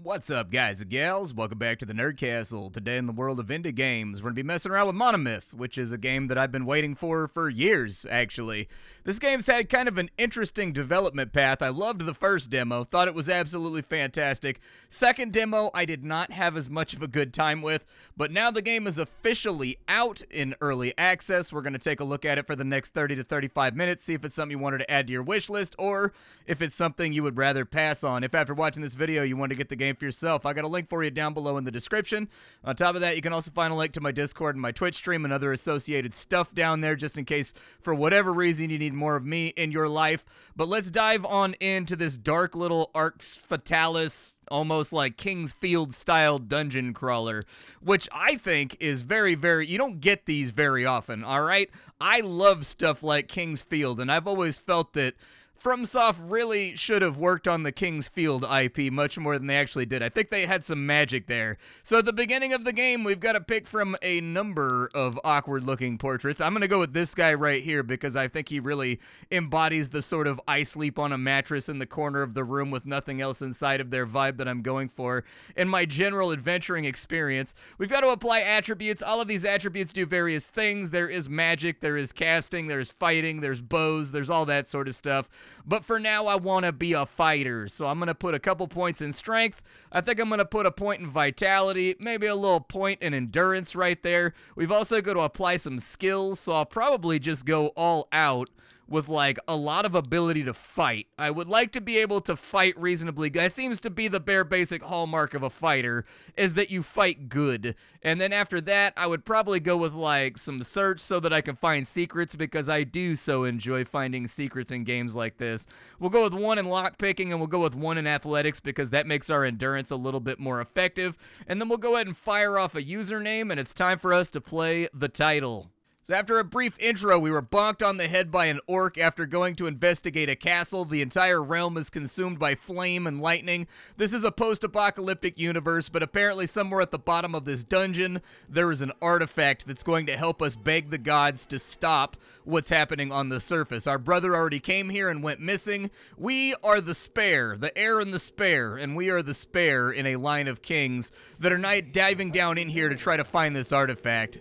What's up, guys and gals? Welcome back to the Nerd Castle. Today in the world of indie games, we're going to be messing around with Monomyth, which is a game that I've been waiting for years, actually. This game's had kind of an interesting development path. I loved the first demo, thought it was absolutely fantastic. Second demo, I did not have as much of a good time with, but now the game is officially out in early access. We're going to take a look at it for the next 30 to 35 minutes, see if it's something you wanted to add to your wish list, or if it's something you would rather pass on. If after watching this video you want to get the game for yourself, I got a link for you down below in the description. On top of that, you can also find a link to my Discord and my Twitch stream and other associated stuff down there, just in case for whatever reason you need more of me in your life. But let's dive on into this dark little Arc Fatalis, almost like King's Field style dungeon crawler, which I think is very, you don't get these very often, alright? I love stuff like King's Field, and I've always felt that FromSoft really should have worked on the King's Field IP much more than they actually did. I think they had some magic there. So at the beginning of the game, we've got to pick from a number of awkward-looking portraits. I'm going to go with this guy right here because I think he really embodies the sort of I sleep on a mattress in the corner of the room with nothing else inside of their vibe that I'm going for in my general adventuring experience. We've got to apply attributes. All of these attributes do various things. There is magic, there is casting, there's fighting, there's bows, there's all that sort of stuff. But for now, I want to be a fighter, so I'm going to put a couple points in strength. I think I'm going to put a point in vitality, maybe a little point in endurance right there. We've also got to apply some skills, so I'll probably just go all out with like a lot of ability to fight. I would like to be able to fight reasonably. That seems to be the bare basic hallmark of a fighter, is that you fight good. And then after that, I would probably go with like some search so that I can find secrets, because I do so enjoy finding secrets in games like this. We'll go with 1 in lockpicking, and we'll go with 1 in athletics because that makes our endurance a little bit more effective. And then we'll go ahead and fire off a username, and it's time for us to play the title. So after a brief intro, we were bonked on the head by an orc after going to investigate a castle. The entire realm is consumed by flame and lightning. This is a post-apocalyptic universe, but apparently somewhere at the bottom of this dungeon, there is an artifact that's going to help us beg the gods to stop what's happening on the surface. Our brother already came here and went missing. We are the spare, the heir and the spare, and we are the spare in a line of kings that are diving down in here to try to find this artifact.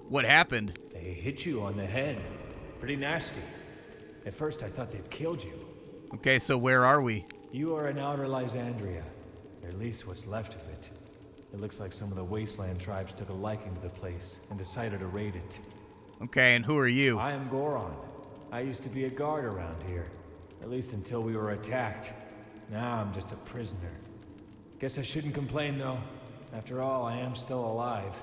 What happened? They hit you on the head. Pretty nasty. At first I thought they'd killed you. Okay, so where are we? You are in Outer Lysandria, or at least what's left of it. It looks like some of the wasteland tribes took a liking to the place and decided to raid it. Okay, and who are you? I am Goron. I used to be a guard around here, at least until we were attacked. Now I'm just a prisoner. Guess I shouldn't complain though. After all, I am still alive.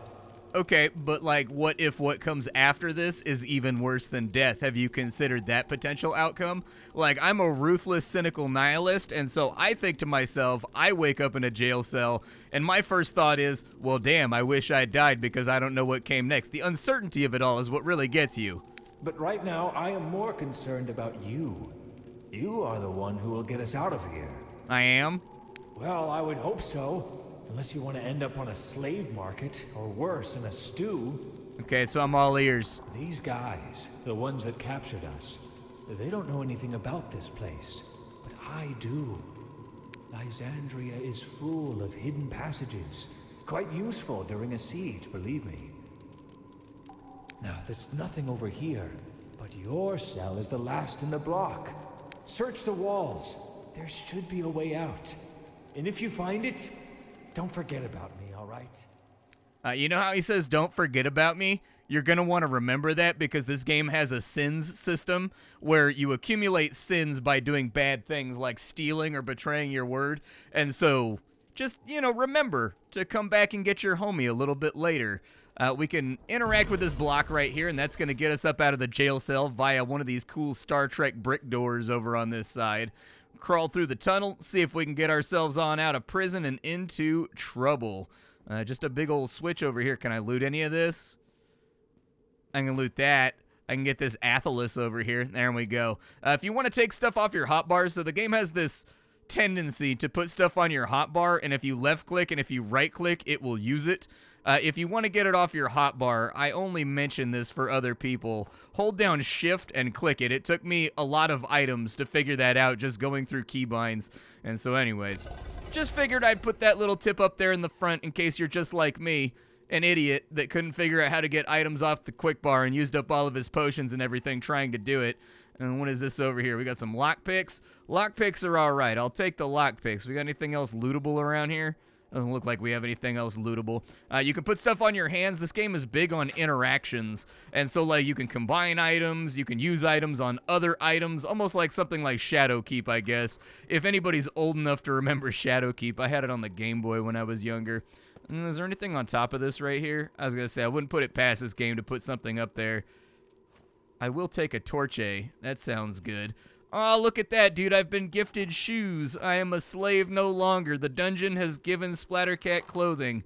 Okay, but like, what if what comes after this is even worse than death? Have you considered that potential outcome? Like, I'm a ruthless, cynical nihilist, and so I think to myself, I wake up in a jail cell, and my first thought is, well, damn, I wish I died because I don't know what came next. The uncertainty of it all is what really gets you. But right now, I am more concerned about you. You are the one who will get us out of here. I am? Well, I would hope so. Unless you want to end up on a slave market, or worse, in a stew. Okay, so I'm all ears. These guys, the ones that captured us, they don't know anything about this place. But I do. Lysandria is full of hidden passages. Quite useful during a siege, believe me. Now, there's nothing over here, but your cell is the last in the block. Search the walls. There should be a way out. And if you find it, don't forget about me, all right? You know how he says, don't forget about me? You're going to want to remember that because this game has a sins system where you accumulate sins by doing bad things like stealing or betraying your word. And so just, remember to come back and get your homie a little bit later. We can interact with this block right here, and that's going to get us up out of the jail cell via one of these cool Star Trek brick doors over on this side. Crawl through the tunnel, see if we can get ourselves on out of prison and into trouble. Just a big old switch over here. Can I loot any of this? I can loot that. I can get this Athalis over here. There we go. If you want to take stuff off your hotbars, so the game has this tendency to put stuff on your hotbar, and if you left click and if you right click, it will use it. If you want to get it off your hotbar, I only mention this for other people. Hold down shift and click it. It took me a lot of items to figure that out just going through keybinds. And so anyways, just figured I'd put that little tip up there in the front in case you're just like me, an idiot that couldn't figure out how to get items off the quick bar and used up all of his potions and everything trying to do it. And what is this over here? We got some lockpicks. Lockpicks are all right. I'll take the lockpicks. We got anything else lootable around here? Doesn't look like we have anything else lootable. You can put stuff on your hands. This game is big on interactions. And so, like, you can combine items. You can use items on other items. Almost like something like Shadowkeep, I guess. If anybody's old enough to remember Shadowkeep, I had it on the Game Boy when I was younger. Is there anything on top of this right here? I was going to say, I wouldn't put it past this game to put something up there. I will take a torch. That sounds good. Oh, look at that, dude. I've been gifted shoes. I am a slave no longer. The dungeon has given Splattercat clothing.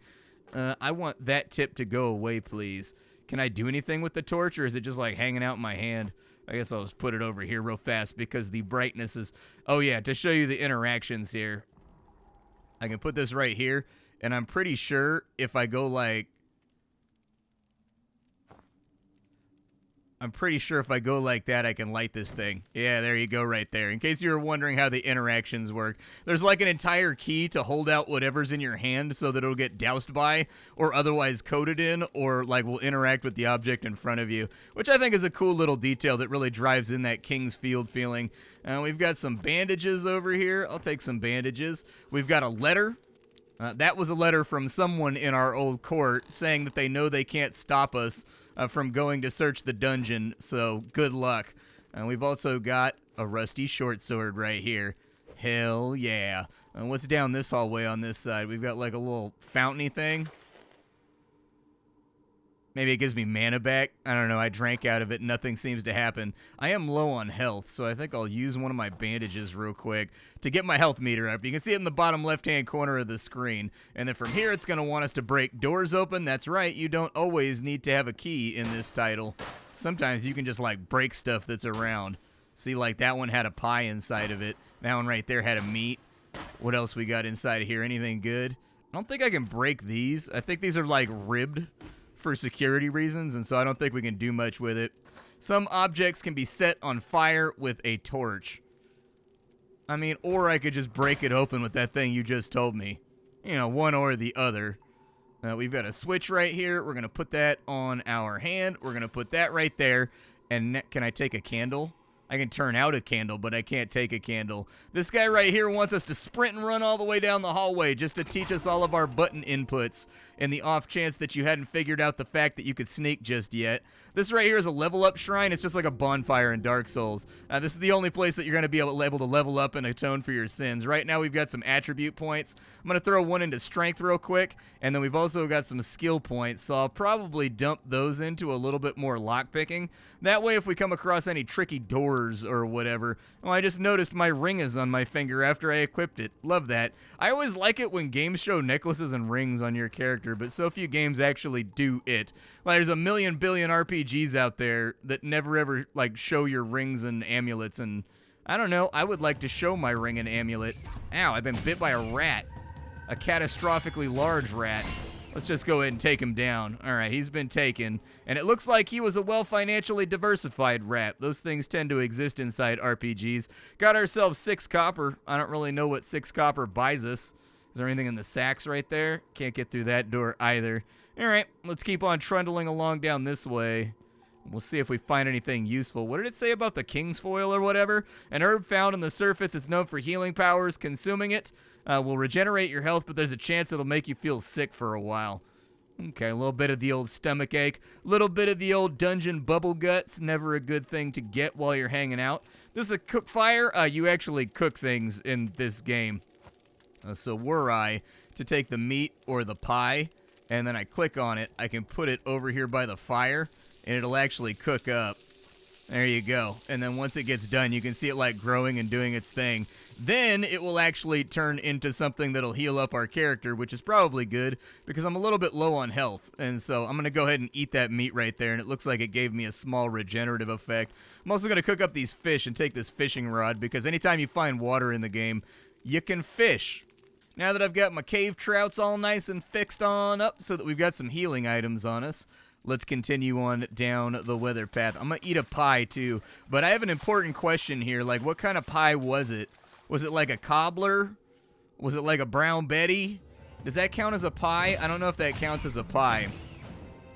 I want that tip to go away, please. Can I do anything with the torch, or is it just like hanging out in my hand? I guess I'll just put it over here real fast because the brightness is... Oh, yeah, to show you the interactions here. I can put this right here, and I'm pretty sure if I go like... I'm pretty sure if I go like that, I can light this thing. Yeah, there you go right there. In case you were wondering how the interactions work, there's like an entire key to hold out whatever's in your hand so that it'll get doused by or otherwise coated in or like will interact with the object in front of you, which I think is a cool little detail that really drives in that King's Field feeling. We've got some bandages over here. I'll take some bandages. We've got a letter. That was a letter from someone in our old court saying that they know they can't stop us from going to search the dungeon, so good luck. We've also got a rusty short sword right here. Hell yeah. What's down this hallway on this side? We've got like a little fountain-y thing. Maybe it gives me mana back. I don't know. I drank out of it. Nothing seems to happen. I am low on health, so I think I'll use one of my bandages real quick to get my health meter up. You can see it in the bottom left-hand corner of the screen. And then from here, it's going to want us to break doors open. That's right. You don't always need to have a key in this title. Sometimes you can just, like, break stuff that's around. See, like, that one had a pie inside of it. That one right there had a meat. What else we got inside of here? Anything good? I don't think I can break these. I think these are, like, ribbed for security reasons, and so I don't think we can do much with it. Some objects can be set on fire with a torch. I mean, or I could just break it open with that thing you just told me. You know, one or the other. We've got a switch right here. We're going to put that on our hand. We're going to put that right there. And can I take a candle? I can turn out a candle, but I can't take a candle. This guy right here wants us to sprint and run all the way down the hallway just to teach us all of our button inputs in the off chance that you hadn't figured out the fact that you could sneak just yet. This right here is a level up shrine. It's just like a bonfire in Dark Souls. This is the only place that you're going to be able to level up and atone for your sins. Right now we've got some attribute points. I'm going to throw one into strength real quick, and then we've also got some skill points, so I'll probably dump those into a little bit more lockpicking. That way if we come across any tricky doors or whatever... Oh, I just noticed my ring is on my finger after I equipped it. Love that. I always like it when games show necklaces and rings on your character, but so few games actually do it. Like, there's a million billion RPGs out there that never ever, like, show your rings and amulets, and I don't know, I would like to show my ring and amulet. Ow, I've been bit by a rat. A catastrophically large rat. Let's just go ahead and take him down. Alright, he's been taken. And it looks like he was a well-financially diversified rat. Those things tend to exist inside RPGs. Got ourselves 6 copper. I don't really know what 6 copper buys us. Is there anything in the sacks right there? Can't get through that door either. Alright, let's keep on trundling along down this way. We'll see if we find anything useful. What did it say about the King's Foil or whatever? An herb found on the surface is known for healing powers. Consuming it will regenerate your health, but there's a chance it'll make you feel sick for a while. Okay, a little bit of the old stomach ache. A little bit of the old dungeon bubble guts. Never a good thing to get while you're hanging out. This is a cook fire. You actually cook things in this game. So were I to take the meat or the pie, and then I click on it, I can put it over here by the fire, and it'll actually cook up. There you go. And then once it gets done, you can see it like growing and doing its thing. Then it will actually turn into something that'll heal up our character, which is probably good because I'm a little bit low on health. And so I'm going to go ahead and eat that meat right there, and it looks like it gave me a small regenerative effect. I'm also going to cook up these fish and take this fishing rod because anytime you find water in the game, you can fish. Now that I've got my cave trouts all nice and fixed on up so that we've got some healing items on us, let's continue on down the weather path. I'm going to eat a pie too, but I have an important question here. Like, what kind of pie was it? Was it like a cobbler? Was it like a brown Betty? Does that count as a pie? I don't know if that counts as a pie.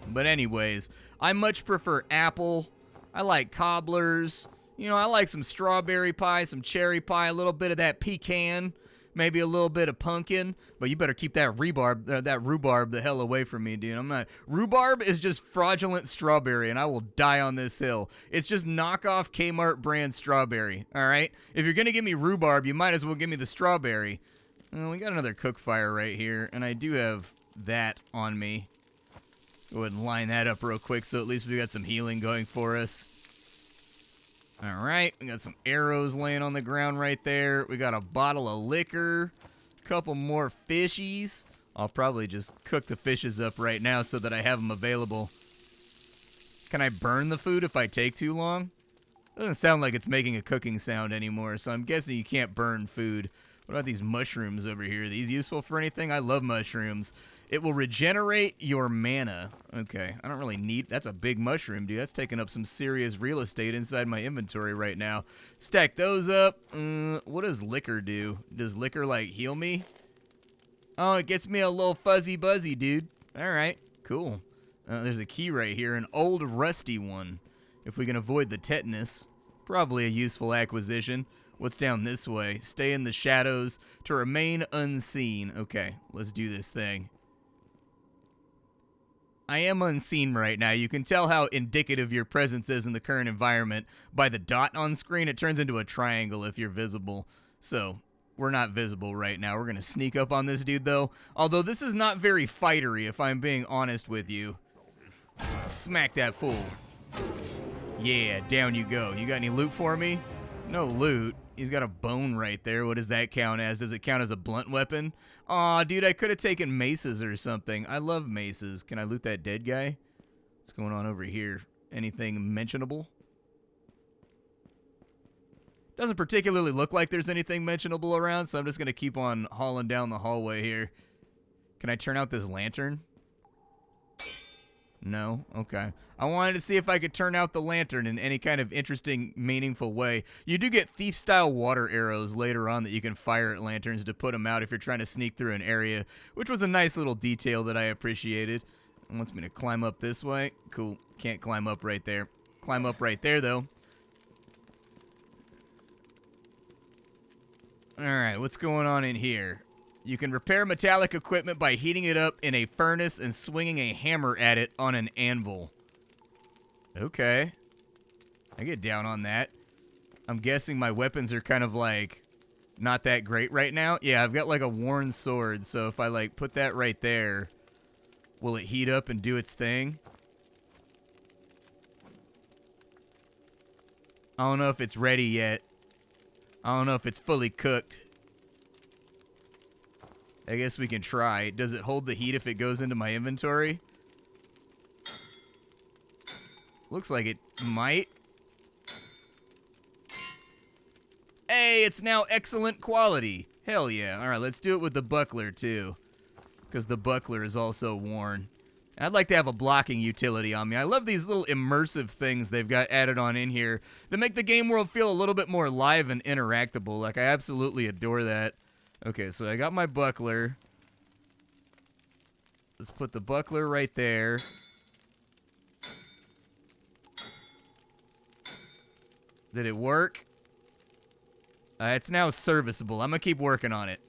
But anyways, I much prefer apple. I like cobblers. You know, I like some strawberry pie, some cherry pie, a little bit of that pecan. Maybe a little bit of pumpkin, but you better keep that rhubarb the hell away from me, dude. I'm not. Rhubarb is just fraudulent strawberry, and I will die on this hill. It's just knockoff Kmart brand strawberry, all right? If you're going to give me rhubarb, you might as well give me the strawberry. We got another cook fire right here, and I do have that on me. Go ahead and line that up real quick so at least we got some healing going for us. All right, we got some arrows laying on the ground right there. We got a bottle of liquor, a couple more fishies. I'll probably just cook the fishes up right now so that I have them available. Can I burn the food if I take too long? Doesn't sound like it's making a cooking sound anymore, so I'm guessing you can't burn food. What about these mushrooms over here? Are these useful for anything? I love mushrooms. It will regenerate your mana. Okay, I don't really need... That's a big mushroom, dude. That's taking up some serious real estate inside my inventory right now. Stack those up. What does liquor do? Does liquor, like, heal me? Oh, it gets me a little fuzzy buzzy, dude. All right, cool. There's a key right here, an old rusty one. If we can avoid the tetanus, probably a useful acquisition. What's down this way? Stay in the shadows to remain unseen. Okay, let's do this thing. I am unseen right now. You can tell how indicative your presence is in the current environment. By the dot on screen, it turns into a triangle if you're visible. So, we're not visible right now. We're going to sneak up on this dude, though. Although this is not very fightery, if I'm being honest with you. Smack that fool. Yeah, down you go. You got any loot for me? No loot. He's got a bone right there. What does that count as? Does it count as a blunt weapon? Aw, dude, I could have taken maces or something. I love maces. Can I loot that dead guy? What's going on over here? Anything mentionable? Doesn't particularly look like there's anything mentionable around, so I'm just going to keep on hauling down the hallway here. Can I turn out this lantern? No? Okay. I wanted to see if I could turn out the lantern in any kind of interesting, meaningful way. You do get thief-style water arrows later on that you can fire at lanterns to put them out if you're trying to sneak through an area, which was a nice little detail that I appreciated. It wants me to climb up this way. Cool. Can't climb up right there. Climb up right there, though. Alright, what's going on in here? You can repair metallic equipment by heating it up in a furnace and swinging a hammer at it on an anvil. Okay. I get down on that. I'm guessing my weapons are kind of like not that great right now. Yeah, I've got like a worn sword, so if I like put that right there, will it heat up and do its thing? I don't know if it's ready yet. I don't know if it's fully cooked. I guess we can try. Does it hold the heat if it goes into my inventory? Looks like it might. Hey, it's now excellent quality. Hell yeah. All right, let's do it with the buckler too, because the buckler is also worn. I'd like to have a blocking utility on me. I love these little immersive things they've got added on in here that make the game world feel a little bit more live and interactable. Like, I absolutely adore that. Okay, so I got my buckler. Let's put the buckler right there. Did it work? It's now serviceable. I'm going to keep working on it.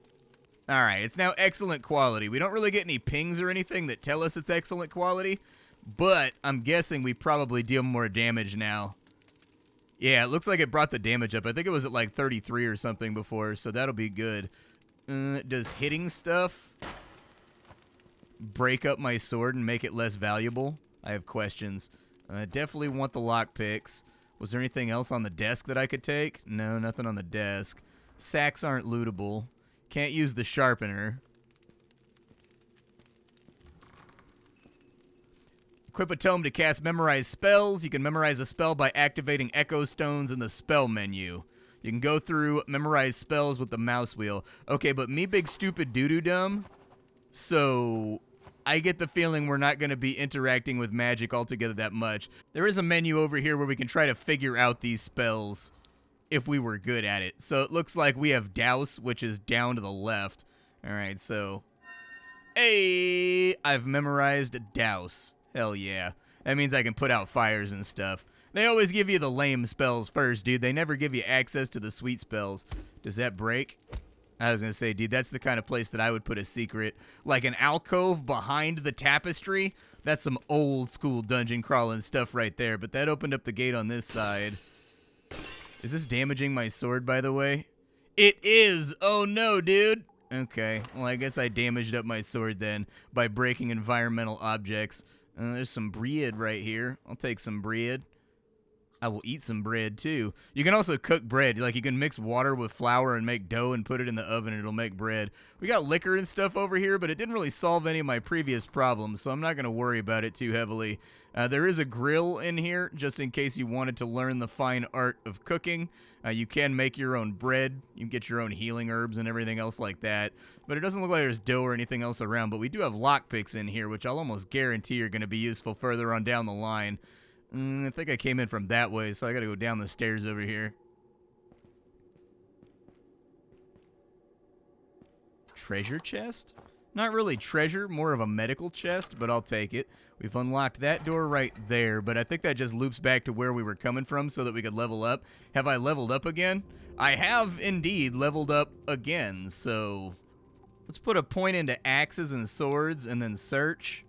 Alright, it's now excellent quality. We don't really get any pings or anything that tell us it's excellent quality, but I'm guessing we probably deal more damage now. Yeah, it looks like it brought the damage up. I think it was at like 33 or something before, so that'll be good. Does hitting stuff break up my sword and make it less valuable? I have questions. I definitely want the lockpicks. Was there anything else on the desk that I could take? No, nothing on the desk. Sacks aren't lootable. Can't use the sharpener. Equip a tome to cast memorize spells. You can memorize a spell by activating echo stones in the spell menu. You can go through, memorize spells with the mouse wheel. Okay, but me big stupid doo-doo dumb, so I get the feeling we're not going to be interacting with magic altogether that much. There is a menu over here where we can try to figure out these spells if we were good at it. So it looks like we have Douse, which is down to the left. All right, so... Hey, I've memorized Douse. Hell yeah. That means I can put out fires and stuff. They always give you the lame spells first, dude. They never give you access to the sweet spells. Does that break? I was going to say, dude, that's the kind of place that I would put a secret. Like an alcove behind the tapestry. That's some old school dungeon crawling stuff right there. But that opened up the gate on this side. Is this damaging my sword, by the way? It is! Oh no, dude! Okay, well, I guess I damaged up my sword then by breaking environmental objects. There's some bread right here. I'll take some bread. I will eat some bread, too. You can also cook bread. Like, you can mix water with flour and make dough and put it in the oven, and it'll make bread. We got liquor and stuff over here, but it didn't really solve any of my previous problems, so I'm not going to worry about it too heavily. There is a grill in here, just in case you wanted to learn the fine art of cooking. You can make your own bread. You can get your own healing herbs and everything else like that. But it doesn't look like there's dough or anything else around. But we do have lockpicks in here, which I'll almost guarantee are going to be useful further on down the line. I think I came in from that way, so I got to go down the stairs over here. Treasure chest? Not really treasure, more of a medical chest, but I'll take it. We've unlocked that door right there, but I think that just loops back to where we were coming from so that we could level up. Have I leveled up again? I have indeed leveled up again, so let's put a point into axes and swords and then search.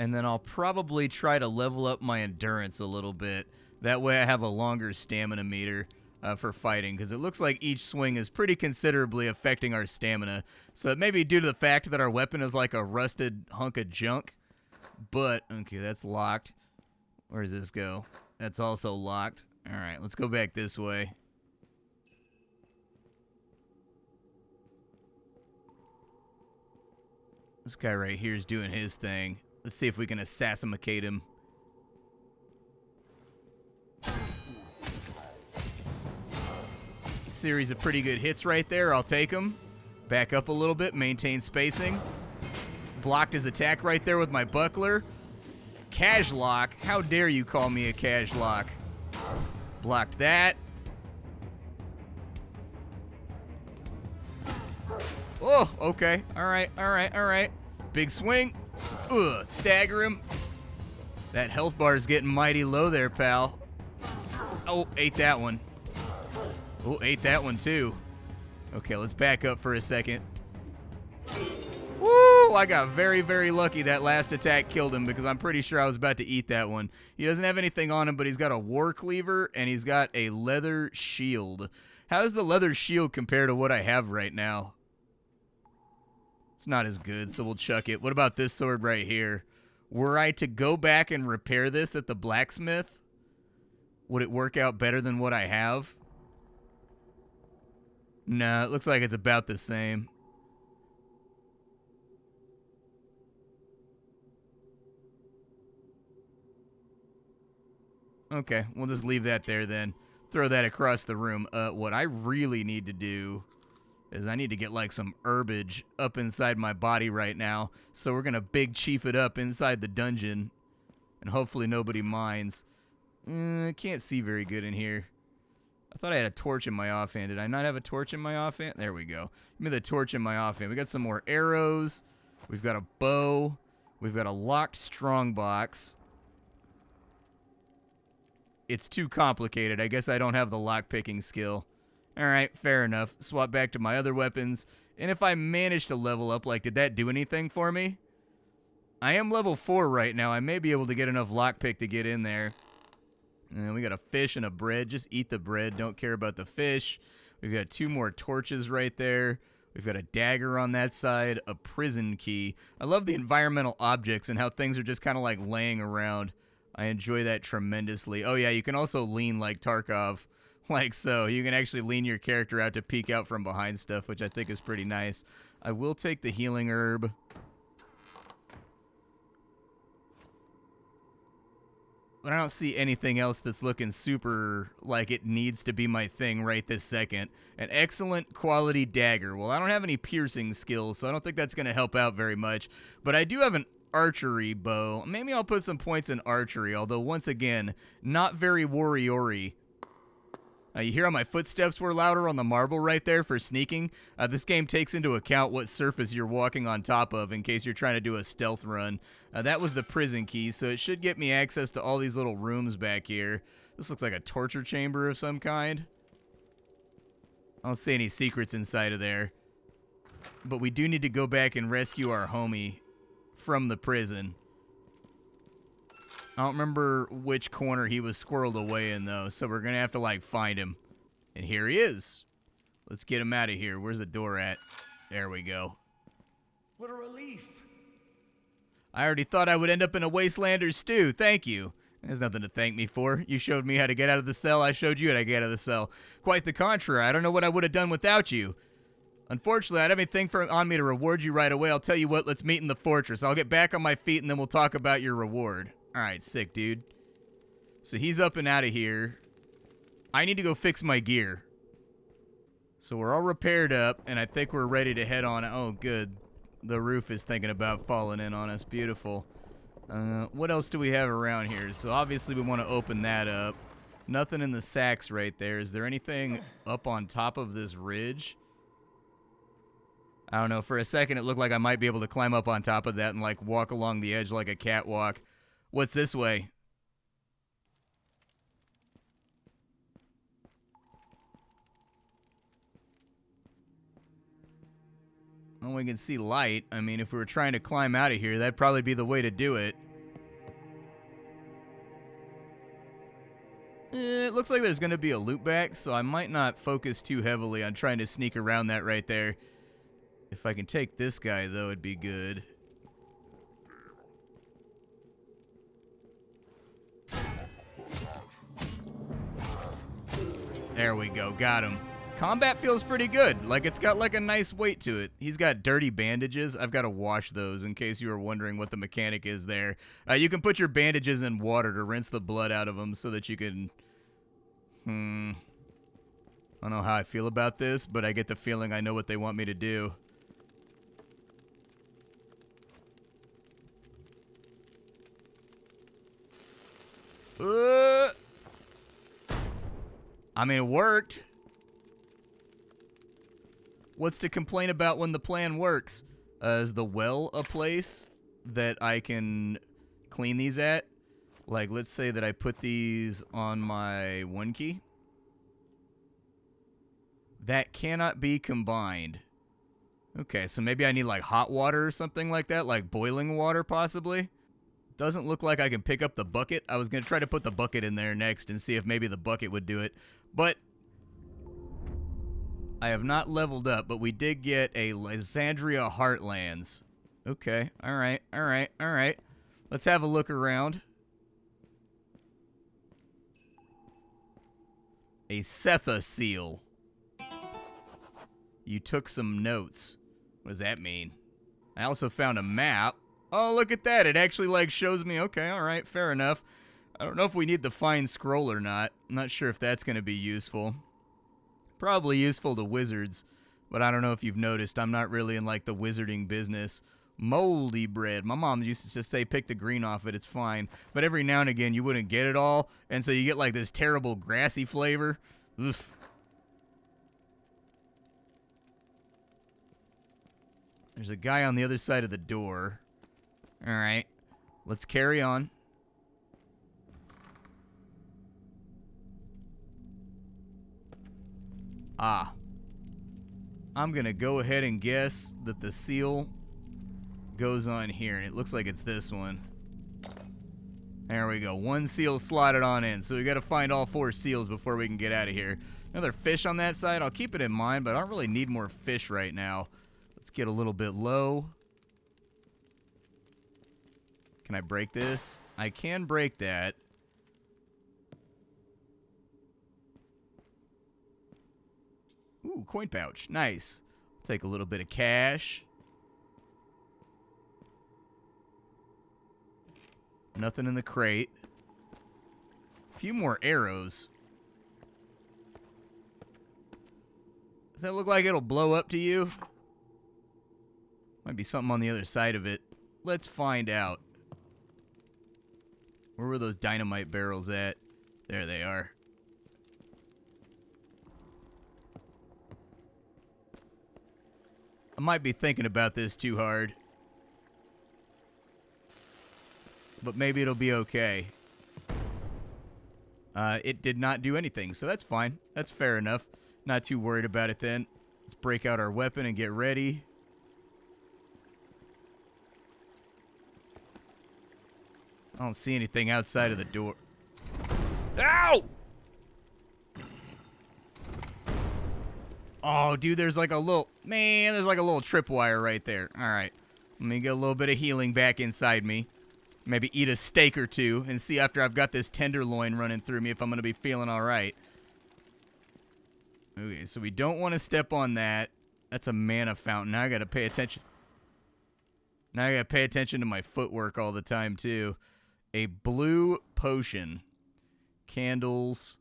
And then I'll probably try to level up my endurance a little bit. That way I have a longer stamina meter for fighting, because it looks like each swing is pretty considerably affecting our stamina. So it may be due to the fact that our weapon is like a rusted hunk of junk. But, okay, that's locked. Where does this go? That's also locked. All right, let's go back this way. This guy right here is doing his thing. Let's see if we can assassinate him. Series of pretty good hits right there. I'll take them. Back up a little bit. Maintain spacing. Blocked his attack right there with my buckler. Cash lock. How dare you call me a cash lock? Blocked that. Oh, okay. All right, all right, all right. Big swing. Ugh, stagger him. That health bar is getting mighty low there, pal. Oh, ate that one. Oh, ate that one too. Okay, let's back up for a second. Woo! I got very, very lucky that last attack killed him, because I'm pretty sure I was about to eat that one. He doesn't have anything on him, but he's got a war cleaver and he's got a leather shield. How does the leather shield compare to what I have right now? It's not as good, so we'll chuck it. What about this sword right here? Were I to go back and repair this at the blacksmith, would it work out better than what I have? Nah, it looks like it's about the same. Okay, we'll just leave that there then. Throw that across the room. What I really need to do is I need to get like some herbage up inside my body right now. So we're going to big chief it up inside the dungeon. And hopefully nobody minds. I can't see very good in here. I thought I had a torch in my offhand. Did I not have a torch in my offhand? There we go. Give me the torch in my offhand. We got some more arrows. We've got a bow. We've got a locked strongbox. It's too complicated. I guess I don't have the lockpicking skill. Alright, fair enough. Swap back to my other weapons. And if I manage to level up, like, did that do anything for me? I am level 4 right now. I may be able to get enough lockpick to get in there. And we got a fish and a bread. Just eat the bread. Don't care about the fish. We've got 2 more torches right there. We've got a dagger on that side. A prison key. I love the environmental objects and how things are just kind of like laying around. I enjoy that tremendously. Oh yeah, you can also lean like Tarkov. Like so. You can actually lean your character out to peek out from behind stuff, which I think is pretty nice. I will take the healing herb. But I don't see anything else that's looking super like it needs to be my thing right this second. An excellent quality dagger. Well, I don't have any piercing skills, so I don't think that's going to help out very much. But I do have an archery bow. Maybe I'll put some points in archery, although once again, not very warrior-y. You hear how my footsteps were louder on the marble right there for sneaking? This game takes into account what surface you're walking on top of in case you're trying to do a stealth run. That was the prison key, so it should get me access to all these little rooms back here. This looks like a torture chamber of some kind. I don't see any secrets inside of there. But we do need to go back and rescue our homie from the prison. I don't remember which corner he was squirreled away in, though, so we're going to have to, like, find him. And here he is. Let's get him out of here. Where's the door at? There we go. What a relief. I already thought I would end up in a wastelander's stew. Thank you. There's nothing to thank me for. You showed me how to get out of the cell. I showed you how to get out of the cell. Quite the contrary. I don't know what I would have done without you. Unfortunately, I don't have anything on me to reward you right away. I'll tell you what, let's meet in the fortress. I'll get back on my feet, and then we'll talk about your reward. Alright, sick, dude. So he's up and out of here. I need to go fix my gear. So we're all repaired up, and I think we're ready to head on. Oh, good. The roof is thinking about falling in on us. Beautiful. What else do we have around here? So obviously we want to open that up. Nothing in the sacks right there. Is there anything up on top of this ridge? I don't know. For a second, it looked like I might be able to climb up on top of that and, like, walk along the edge like a catwalk. What's this way? Oh, we can see light. I mean, if we were trying to climb out of here, that'd probably be the way to do it. It looks like there's going to be a loop back, so I might not focus too heavily on trying to sneak around that right there. If I can take this guy, though, it'd be good. There we go, got him. Combat feels pretty good. Like, it's got like a nice weight to it. He's got dirty bandages. I've got to wash those in case you were wondering what the mechanic is there. You can put your bandages in water to rinse the blood out of them so that you can... I don't know how I feel about this, but I get the feeling I know what they want me to do. I mean, it worked. What's to complain about when the plan works? Is the well a place that I can clean these at? Like, let's say that I put these on my 1 key. That cannot be combined. Okay, so maybe I need, like, hot water or something like that? Like boiling water, possibly? Doesn't look like I can pick up the bucket. I was going to try to put the bucket in there next and see if maybe the bucket would do it. But I have not leveled up, but we did get a Lysandria Heartlands. Okay, alright. Let's have a look around. A Setha seal. You took some notes. What does that mean? I also found a map. Oh, look at that. It actually, like, shows me. Okay, alright, fair enough. I don't know if we need the fine scroll or not. I'm not sure if that's going to be useful. Probably useful to wizards, but I don't know if you've noticed. I'm not really in, like, the wizarding business. Moldy bread. My mom used to just say, pick the green off it, it's fine. But every now and again, you wouldn't get it all, and so you get, like, this terrible grassy flavor. Oof. There's a guy on the other side of the door. Alright. Let's carry on. Ah. I'm gonna go ahead and guess that the seal goes on here, and it looks like it's this one. There we go. 1 seal slotted on in, so we gotta find all 4 seals before we can get out of here. Another fish on that side. I'll keep it in mind, but I don't really need more fish right now. Let's get a little bit low. Can I break this? I can break that. Ooh, coin pouch. Nice. Take a little bit of cash. Nothing in the crate. A few more arrows. Does that look like it'll blow up to you? Might be something on the other side of it. Let's find out. Where were those dynamite barrels at? There they are. I might be thinking about this too hard. But maybe it'll be okay. It did not do anything, so that's fine. That's fair enough. Not too worried about it then. Let's break out our weapon and get ready. I don't see anything outside of the door. Ow! Oh, dude, there's like a little... Man, there's like a little tripwire right there. All right. Let me get a little bit of healing back inside me. Maybe eat a steak or two and see after I've got this tenderloin running through me if I'm going to be feeling all right. Okay, so we don't want to step on that. That's a mana fountain. Now I got to pay attention. Now I got to pay attention to my footwork all the time, too. A blue potion. Candles.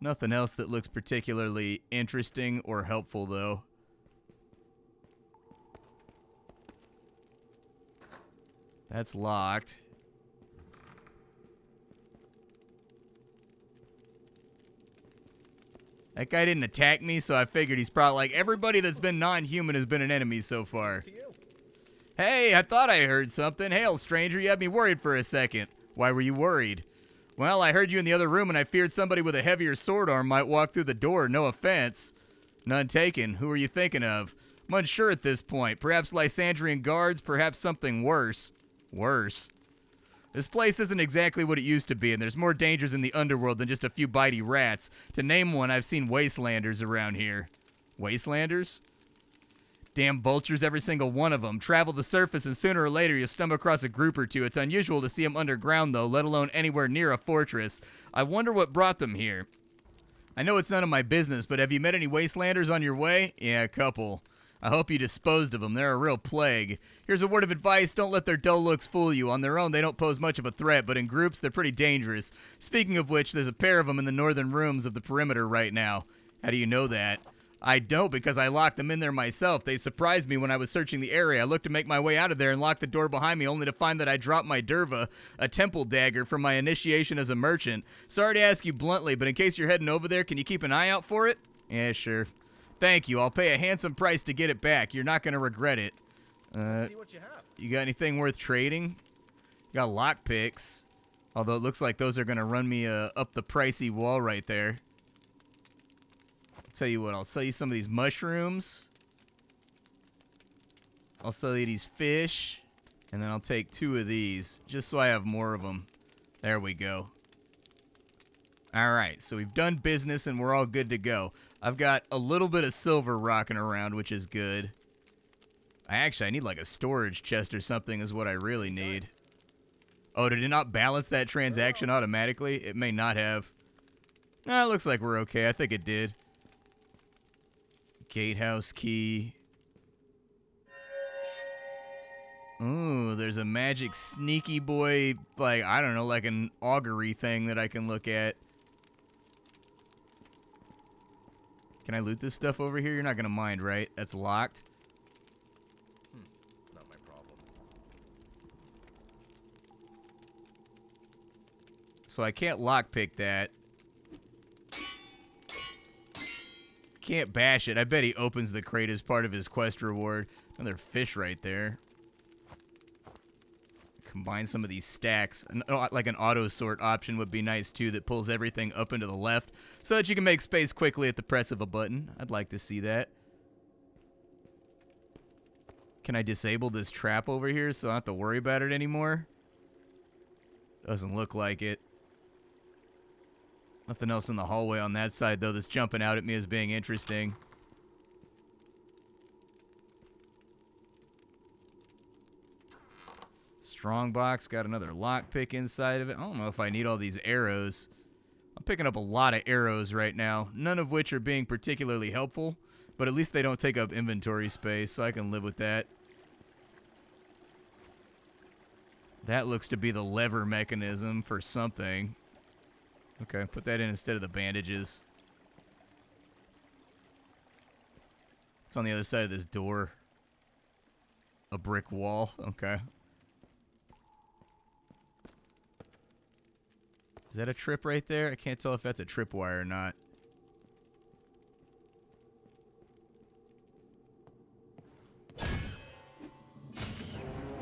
Nothing else that looks particularly interesting or helpful, though. That's locked. That guy didn't attack me, so I figured he's probably like, everybody that's been non-human has been an enemy so far. Hey, I thought I heard something. Hail, stranger, you had me worried for a second. Why were you worried? Well, I heard you in the other room, and I feared somebody with a heavier sword arm might walk through the door. No offense. None taken. Who are you thinking of? I'm unsure at this point. Perhaps Lysandrian guards, perhaps something worse. Worse? This place isn't exactly what it used to be, and there's more dangers in the underworld than just a few bitey rats. To name one, I've seen wastelanders around here. Wastelanders? Damn vultures, every single one of them. Travel the surface, and sooner or later you'll stumble across a group or two. It's unusual to see them underground, though, let alone anywhere near a fortress. I wonder what brought them here. I know it's none of my business, but have you met any wastelanders on your way? Yeah, a couple. I hope you disposed of them. They're a real plague. Here's a word of advice. Don't let their dull looks fool you. On their own, they don't pose much of a threat, but in groups, they're pretty dangerous. Speaking of which, there's a pair of them in the northern rooms of the perimeter right now. How do you know that? I don't, because I locked them in there myself. They surprised me when I was searching the area. I looked to make my way out of there and locked the door behind me, only to find that I dropped my derva, a temple dagger, from my initiation as a merchant. Sorry to ask you bluntly, but in case you're heading over there, can you keep an eye out for it? Yeah, sure. Thank you. I'll pay a handsome price to get it back. You're not going to regret it. See what you have. You got anything worth trading? You got lockpicks. Although it looks like those are going to run me up the pricey wall right there. Tell you what, I'll sell you some of these mushrooms. I'll sell you these fish. And then I'll take 2 of these, just so I have more of them. There we go. Alright, so we've done business and we're all good to go. I've got a little bit of silver rocking around, which is good. I need like a storage chest or something is what I really need. Oh, did it not balance that transaction automatically? It may not have. Nah, it looks like we're okay. I think it did. Gatehouse key. Ooh, there's a magic sneaky boy, like, I don't know, like an augury thing that I can look at. Can I loot this stuff over here? You're not going to mind, right? That's locked. Not my problem. So I can't lockpick that. Can't bash it. I bet he opens the crate as part of his quest reward. Another fish right there. Combine some of these stacks. Like an auto sort option would be nice too, that pulls everything up into the left so that you can make space quickly at the press of a button. I'd like to see that. Can I disable this trap over here so I don't have to worry about it anymore? Doesn't look like it. Nothing else in the hallway on that side, though, that's jumping out at me as being interesting. Strongbox, got another lockpick inside of it. I don't know if I need all these arrows. I'm picking up a lot of arrows right now, none of which are being particularly helpful, but at least they don't take up inventory space, so I can live with that. That looks to be the lever mechanism for something. Okay, put that in instead of the bandages. It's on the other side of this door. A brick wall. Okay. Is that a trip right there? I can't tell if that's a tripwire or not.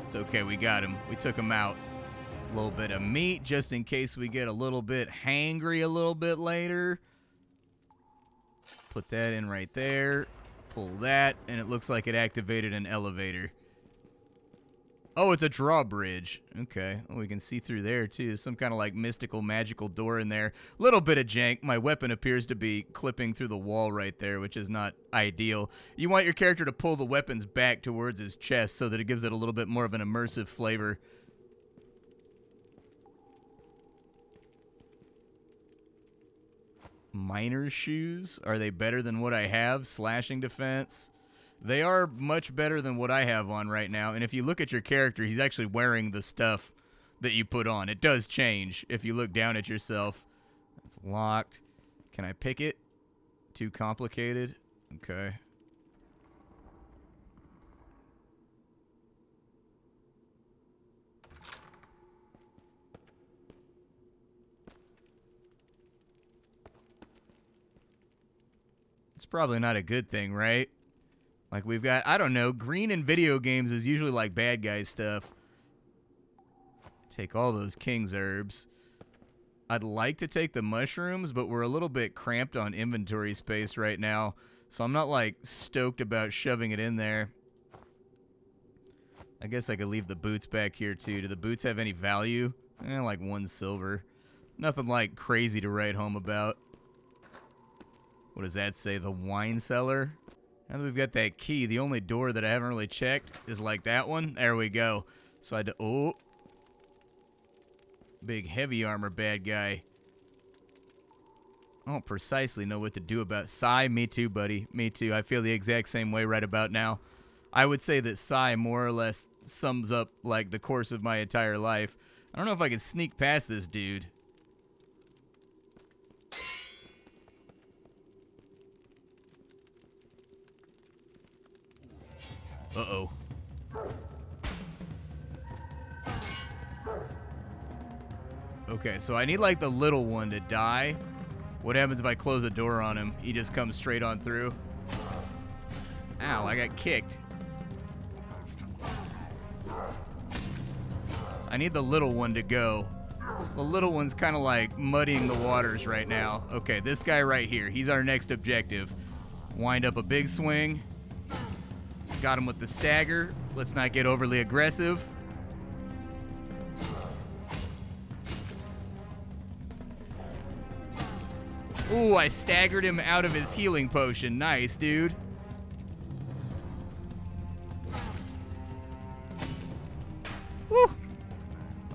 It's okay, we got him. We took him out. A little bit of meat just in case we get a little bit hangry a little bit later. Put that in right there. Pull that, and it looks like it activated an elevator. Oh, it's a drawbridge. Okay. Oh, we can see through there, too. Some kind of, like, mystical, magical door in there. Little bit of jank. My weapon appears to be clipping through the wall right there, which is not ideal. You want your character to pull the weapons back towards his chest so that it gives it a little bit more of an immersive flavor. Miner's shoes. Are they better than what I have? Slashing defense. They are much better than what I have on right now. And if you look at your character, he's actually wearing the stuff that you put on. It does change if you look down at yourself. It's locked. Can I pick it? Too complicated? Okay. It's probably not a good thing, right? Like, we've got, I don't know, green in video games is usually like bad guy stuff. Take all those king's herbs. I'd like to take the mushrooms, but we're a little bit cramped on inventory space right now, so I'm not, like, stoked about shoving it in there. I guess I could leave the boots back here, too. Do the boots have any value? Like 1 silver. Nothing, like, crazy to write home about. What does that say? The wine cellar? Now that we've got that key, the only door that I haven't really checked is like that one. There we go. So I had to... Oh. Big heavy armor bad guy. I don't precisely know what to do about... Psy, me too, buddy. Me too. I feel the exact same way right about now. I would say that Psy more or less sums up, like, the course of my entire life. I don't know if I can sneak past this dude. Uh-oh. Okay, so I need, like, the little one to die. What happens if I close the door on him? He just comes straight on through. Ow, I got kicked. I need the little one to go. The little one's kind of, like, muddying the waters right now. Okay, this guy right here. He's our next objective. Wind up a big swing. Got him with the stagger. Let's not get overly aggressive. Ooh, I staggered him out of his healing potion. Nice, dude. Woo.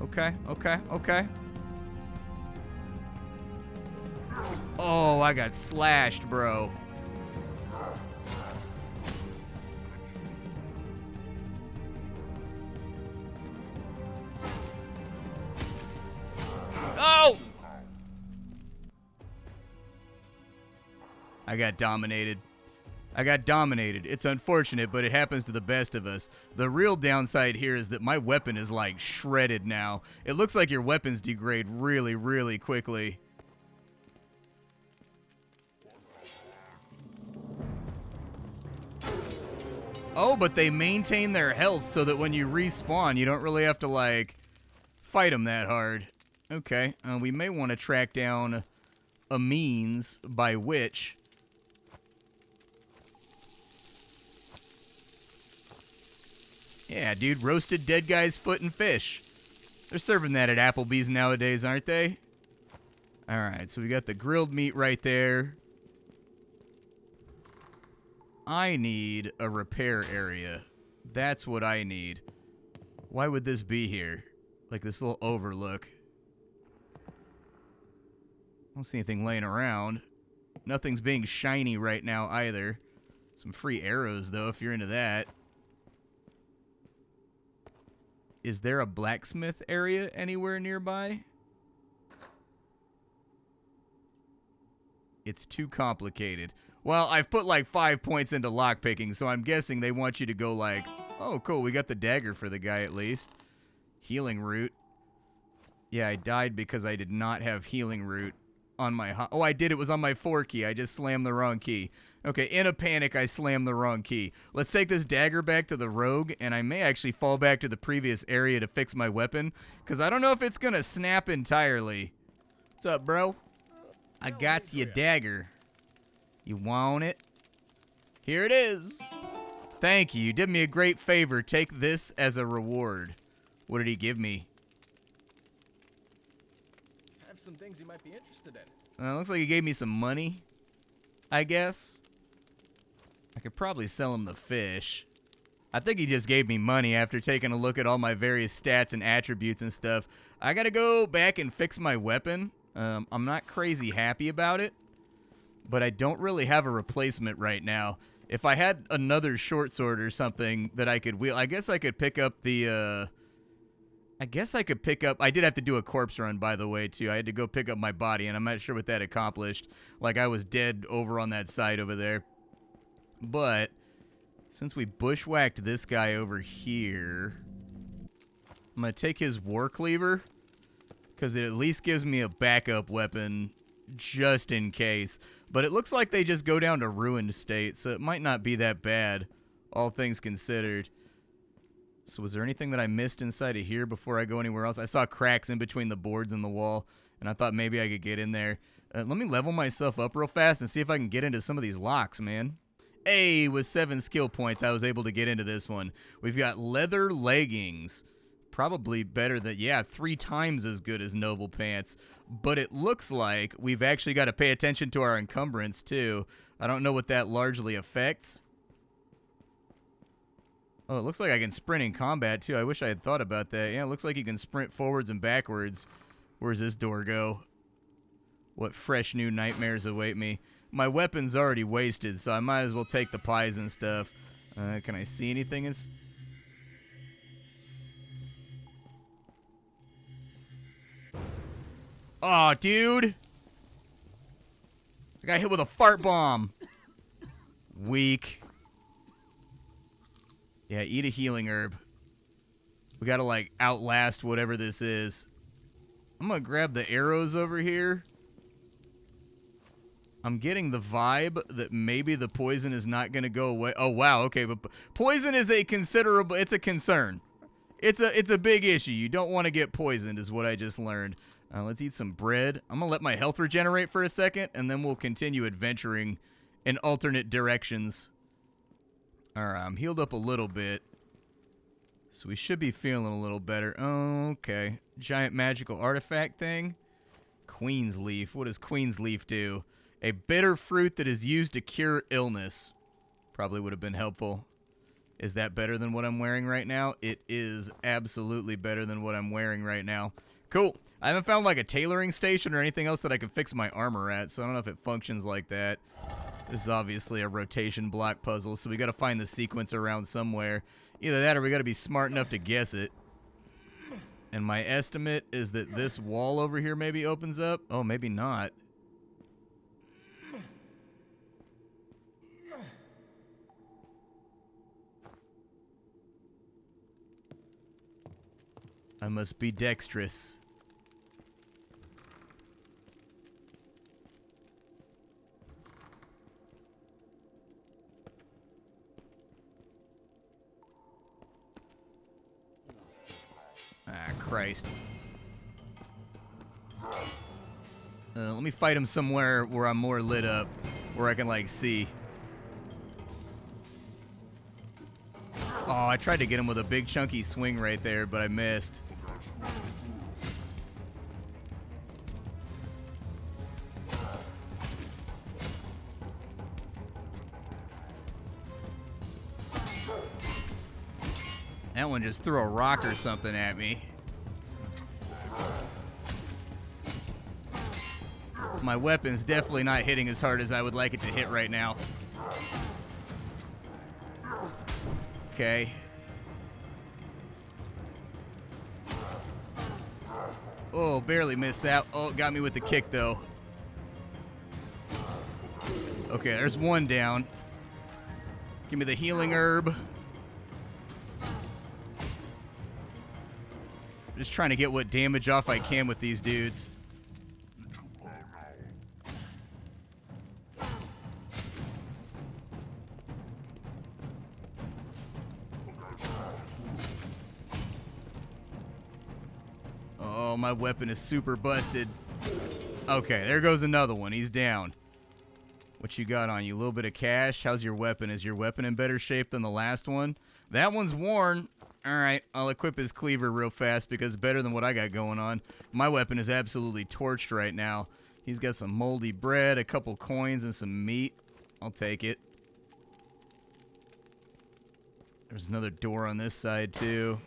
Okay, okay, okay. Oh, I got slashed, bro. Oh! I got dominated. I got dominated. It's unfortunate, but it happens to the best of us. The real downside here is that my weapon is, like, shredded now. It looks like your weapons degrade really, really quickly. Oh, but they maintain their health so that when you respawn, you don't really have to, like, fight them that hard. Okay, we may want to track down a means by which... Yeah, dude, roasted dead guy's foot and fish. They're serving that at Applebee's nowadays, aren't they? Alright, so we got the grilled meat right there. I need a repair area. That's what I need. Why would this be here? Like this little overlook. I don't see anything laying around. Nothing's being shiny right now either. Some free arrows, though, if you're into that. Is there a blacksmith area anywhere nearby? It's too complicated. Well, I've put like 5 points into lockpicking, so I'm guessing they want you to go like, oh, cool, we got the dagger for the guy at least. Healing root. Yeah, I died because I did not have healing root on my... Oh, I did. It was on my 4 key. I just slammed the wrong key. Okay, in a panic, I slammed the wrong key. Let's take this dagger back to the rogue, and I may actually fall back to the previous area to fix my weapon, because I don't know if it's going to snap entirely. What's up, bro? I got you a dagger. You want it? Here it is. Thank you. You did me a great favor. Take this as a reward. What did he give me? I have some things you might be interested in. Looks like he gave me some money, I guess. I could probably sell him the fish. I think he just gave me money after taking a look at all my various stats and attributes and stuff. I gotta go back and fix my weapon. I'm not crazy happy about it, but I don't really have a replacement right now. If I had another short sword or something that I could wield, I guess I could pick up the, I did have to do a corpse run, by the way, too. I had to go pick up my body, and I'm not sure what that accomplished. Like, I was dead over on that side over there. But since we bushwhacked this guy over here, I'm going to take his war cleaver, because it at least gives me a backup weapon just in case. But it looks like they just go down to ruined state, so it might not be that bad, all things considered. So was there anything that I missed inside of here before I go anywhere else? I saw cracks in between the boards and the wall, and I thought maybe I could get in there. Let me level myself up real fast and see if I can get into some of these locks, man. Hey, with 7 skill points, I was able to get into this one. We've got leather leggings. Probably better than, yeah, 3 times as good as noble pants. But it looks like we've actually got to pay attention to our encumbrance, too. I don't know what that largely affects. Oh, it looks like I can sprint in combat, too. I wish I had thought about that. Yeah, it looks like you can sprint forwards and backwards. Where's this door go? What fresh new nightmares await me? My weapon's already wasted, so I might as well take the pies and stuff. Can I see anything? Oh, dude. I got hit with a fart bomb. Weak. Yeah, eat a healing herb. We gotta, like, outlast whatever this is. I'm gonna grab the arrows over here. I'm getting the vibe that maybe the poison is not gonna go away. Oh, wow, okay, but poison is a considerable, it's a concern. It's a big issue. You don't want to get poisoned is what I just learned. Let's eat some bread. I'm gonna let my health regenerate for a second, and then we'll continue adventuring in alternate directions. Alright, I'm healed up a little bit. So we should be feeling a little better. Oh, okay. Giant magical artifact thing. Queen's leaf. What does Queen's leaf do? A bitter fruit that is used to cure illness. Probably would have been helpful. Is that better than what I'm wearing right now? It is absolutely better than what I'm wearing right now. Cool. I haven't found like a tailoring station or anything else that I can fix my armor at, so I don't know if it functions like that. This is obviously a rotation block puzzle, so we got to find the sequence around somewhere. Either that or we got to be smart enough to guess it. And my estimate is that this wall over here maybe opens up. Oh, maybe not. I must be dexterous. Ah, Christ. Let me fight him somewhere where I'm more lit up, where I can, like, see. Oh, I tried to get him with a big chunky swing right there, but I missed. That one just threw a rock or something at me. My weapon's definitely not hitting as hard as I would like it to hit right now. Okay. Oh, barely missed that. Oh, got me with the kick, though. Okay, there's one down. Give me the healing herb. Just trying to get what damage off I can with these dudes. Oh, my weapon is super busted. Okay, there goes another one. He's down. What you got on you? A little bit of cash. How's your weapon? Is your weapon in better shape than the last one? That one's worn. All right, I'll equip his cleaver real fast because it's better than what I got going on. My weapon is absolutely torched right now. He's got some moldy bread, a couple coins, and some meat. I'll take it. There's another door on this side, too.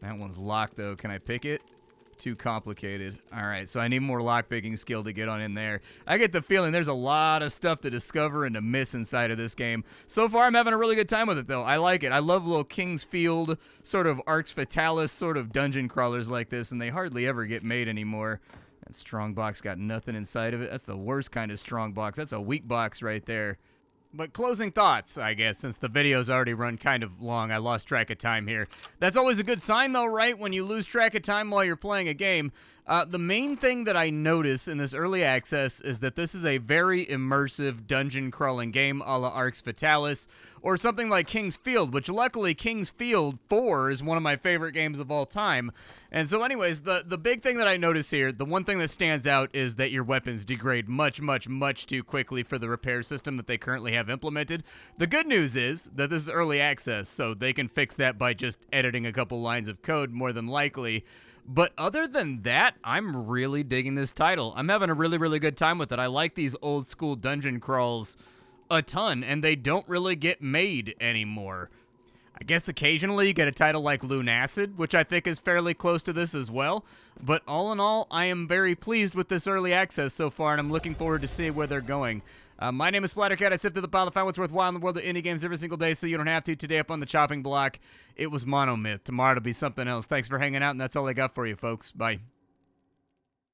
That one's locked, though. Can I pick it? Too complicated. All right, so I need more lockpicking skill to get on in there. I get the feeling there's a lot of stuff to discover and to miss inside of this game. So far, I'm having a really good time with it, though. I like it. I love little King's Field, sort of Arx Fatalis, sort of dungeon crawlers like this, and they hardly ever get made anymore. That strong box got nothing inside of it. That's the worst kind of strong box. That's a weak box right there. But closing thoughts, I guess, since the video's already run kind of long. I lost track of time here. That's always a good sign, though, right? When you lose track of time while you're playing a game. The main thing that I notice in this early access is that this is a very immersive dungeon crawling game a la Arx Fatalis, or something like King's Field, which luckily King's Field 4 is one of my favorite games of all time. And so anyways, the big thing that I notice here, the one thing that stands out is that your weapons degrade much, much, much too quickly for the repair system that they currently have implemented. The good news is that this is early access, so they can fix that by just editing a couple lines of code more than likely. But other than that, I'm really digging this title. I'm having a really, really good time with it. I like these old school dungeon crawls a ton, and they don't really get made anymore. I guess occasionally you get a title like Lunacid, which I think is fairly close to this as well. But all in all, I am very pleased with this early access so far, and I'm looking forward to seeing where they're going. My name is Splattercat. I sift through the pile to find what's worthwhile in the world of indie games every single day so you don't have to. Today up on the chopping block, it was Monomyth. Tomorrow it'll be something else. Thanks for hanging out, and that's all I got for you, folks. Bye.